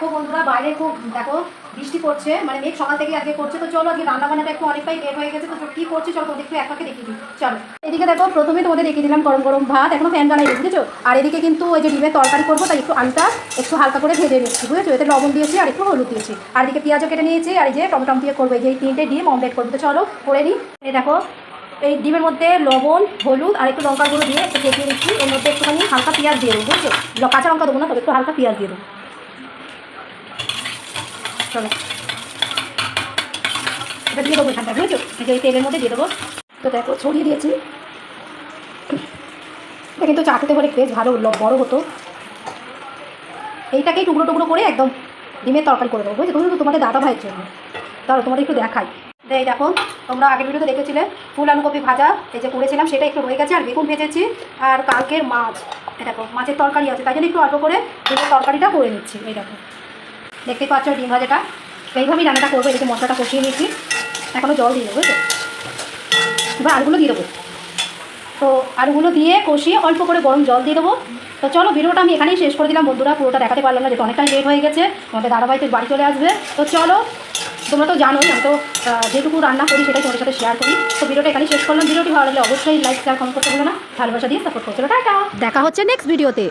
দেখো বন্ধুরা বাইরে খুব দেখো বৃষ্টি পড়ছে, মানে মেঘ সকাল থেকে আজকে করছে। তো চলো আজকে রান্না বান্নাটা একটু অনেকটাই লেট হয়ে গেছে। তো কি করছি চলো তোমাদের একটু এক ফাঁকে দেখিয়ে দিই। চলো এদিকে দেখো প্রথমে তোমাদের দেখিয়ে দিলাম গরম গরম ভাত, এখনো ফ্যান জ্বালাই বুঝেছো। আর এদিকে কিন্তু ওই যে ডিমের তরকারি করবো, তাই একটু আলুটা একটু হালকা করে ভেজে নিচ্ছি বুঝেছো। এতে লবণ দিয়েছি আর একটু হলুদ দিয়েছি, আর এদিকে পেঁয়াজও কেটে নিয়েছি, আর এই যে টমটম দিয়ে করবো, এই যে 3টে ডিম অমলেট করবো। তো চলো করে নিই। এই দেখো এই ডিমের মধ্যে লবণ হলুদ আর একটু লঙ্কা গুঁড়ো দিয়ে একটু ভেজে নিচ্ছি। এর মধ্যে একটুখানি হালকা পেঁয়াজ দিয়ে দেবো বুঝছো, কাঁচা লঙ্কা দেবো না, তবে একটু হালকা পেঁয়াজ দিয়ে দেবো। চলো এটা দিয়ে দেবো এখানটা বুঝেছো, এই যে এই তেলের মধ্যে দিয়ে দেবো। তো দেখো ছড়িয়ে দিয়েছি। এটা কিন্তু চাটুতে করে বেশ ভালো বড় হতো। এইটাকেই টুকরো টুকরো করে একদম ডিমের তরকারি করে দেবো বুঝছো, তুমি তোমাদের দাদা ভাইয়ের জন্য। তাহলে তোমাদের একটু দেখাই। এই দেখো তোমরা আগের ভিডিওতে দেখেছিলে ফুল আলুকপি ভাজা এই যে করেছিলাম, সেটা একটু রয়ে গেছে। আর বেগুন ভেজেছি, আর কালকের মাছ, এই দেখো মাছের তরকারি আছে, তাই জন্য একটু অল্প করে ডিমের তরকারিটা করে নিচ্ছি। এই দেখো দেখতেই পাচ্ছ ডিম ভাজাটা এইভাবেই রান্নাটা করবো। এদিকে মশলাটা কষিয়ে নিচ্ছি, এখনও জল দিয়ে দেবো বুঝছো। এবার আলুগুলো দিয়ে দেবো। তো আলুগুলো দিয়ে কষিয়ে অল্প করে গরম জল দিয়ে দেবো। তো চলো ভিডিওটা আমি এখানেই শেষ করে দিলাম বন্ধুরা, পুরোটা দেখাতে পারলাম না যেহেতু অনেকটাই লেট হয়ে গেছে। আমাদের দাদাভাইতে বাড়ি চলে আসবে। তো চলো তোমরা তো জানোই আমি তো যেটুকু রান্না করি সেটাই তোমাদের সাথে শেয়ার করি। তো ভিডিওটা এখানেই শেষ করলাম। ভিডিওটি ভালো লাগলে অবশ্যই লাইক শেয়ার কমেন্ট করতে ভুলো না, ভালোবাসা দিয়ে সাপোর্ট করছো। টাটা, দেখা হচ্ছে নেক্সট ভিডিওতে।